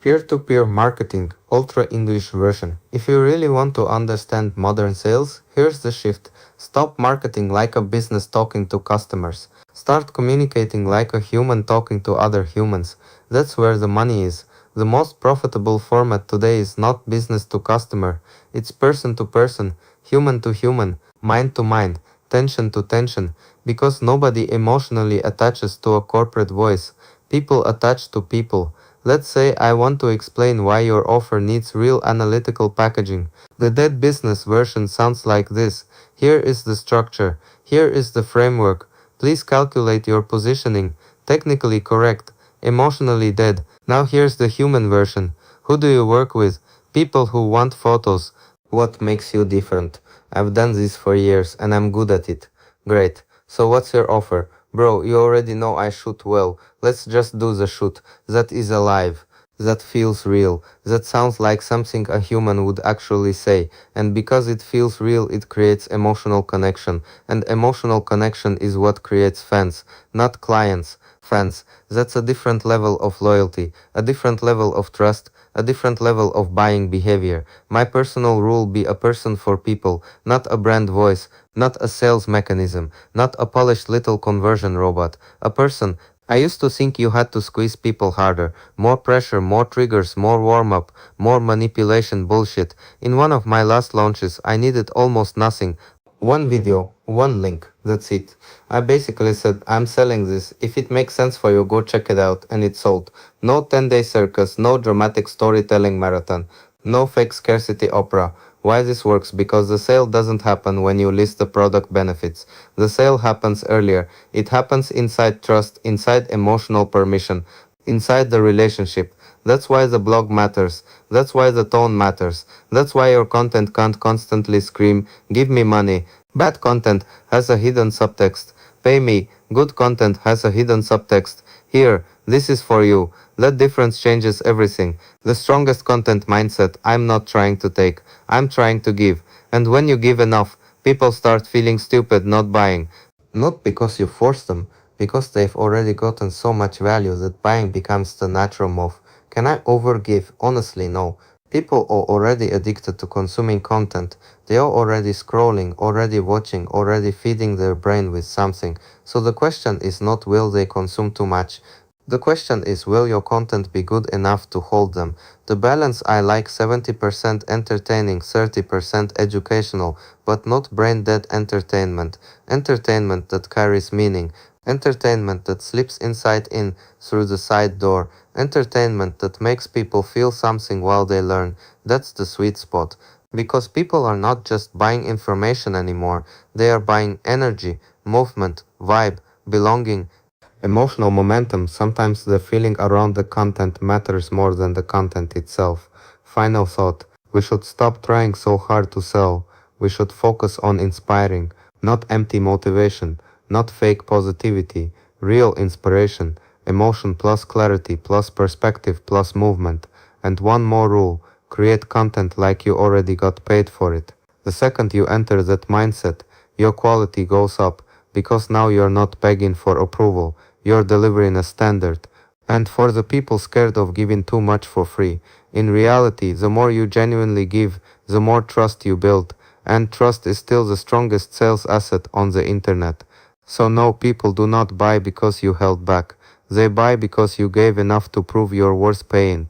Peer-to-peer marketing, Ultra English version. If you really want to understand modern sales, here's the shift. Stop marketing like a business talking to customers. Start communicating like a human talking to other humans. That's where the money is. The most profitable format today is not business to customer. It's person to person, human to human, mind to mind, tension to tension, because nobody emotionally attaches to a corporate voice. People attach to people. Let's say I want to explain why your offer needs real analytical packaging. The dead business version sounds like this. Here is the structure. Here is the framework. Please calculate your positioning. Technically correct. Emotionally dead. Now here's the human version. Who do you work with? People who want photos. What makes you different? I've done this for years and I'm good at it. Great. So what's your offer? Bro, you already know I shoot well. Let's just do the shoot. That is alive. That feels real. That sounds like something a human would actually say. And because it feels real, it creates emotional connection. And emotional connection is what creates fans, not clients. Fans. That's a different level of loyalty, a different level of trust, a different level of buying behavior. My personal rule: be a person for people, not a brand voice, not a sales mechanism, not a polished little conversion robot. A person. I used to think you had to squeeze people harder. More pressure, more triggers, more warm-up, more manipulation bullshit. In one of my last launches, I needed almost nothing. One video, one link, that's it. I basically said, I'm selling this. If it makes sense for you, go check it out. And it sold. No 10-day circus, no dramatic storytelling marathon, no fake scarcity opera. Why this works? Because the sale doesn't happen when you list the product benefits. The sale happens earlier. It happens inside trust, inside emotional permission, inside the relationship. That's why the blog matters. That's why the tone matters. That's why your content can't constantly scream, give me money. Bad content has a hidden subtext. Pay me. Good content has a hidden subtext. Here, this is for you. That difference changes everything. The strongest content mindset: I'm not trying to take, I'm trying to give. And when you give enough, people start feeling stupid not buying. Not because you force them, because they've already gotten so much value that buying becomes the natural move. Can I overgive? Honestly, no. People are already addicted to consuming content. They are already scrolling, already watching, already feeding their brain with something. So the question is not will they consume too much. The question is, will your content be good enough to hold them? The balance I like: 70% entertaining, 30% educational, but not brain-dead entertainment. Entertainment that carries meaning. Entertainment that slips inside in through the side door. Entertainment that makes people feel something while they learn. That's the sweet spot. Because people are not just buying information anymore. They are buying energy, movement, vibe, belonging, emotional momentum. Sometimes the feeling around the content matters more than the content itself. Final thought: we should stop trying so hard to sell. We should focus on inspiring, not empty motivation, not fake positivity, real inspiration, emotion plus clarity plus perspective plus movement. And one more rule: create content like you already got paid for it. The second you enter that mindset, your quality goes up, because now you're not begging for approval, you're delivering a standard. And for the people scared of giving too much for free, in reality, the more you genuinely give, the more trust you build. And trust is still the strongest sales asset on the internet. So no, people do not buy because you held back. They buy because you gave enough to prove you're worth paying.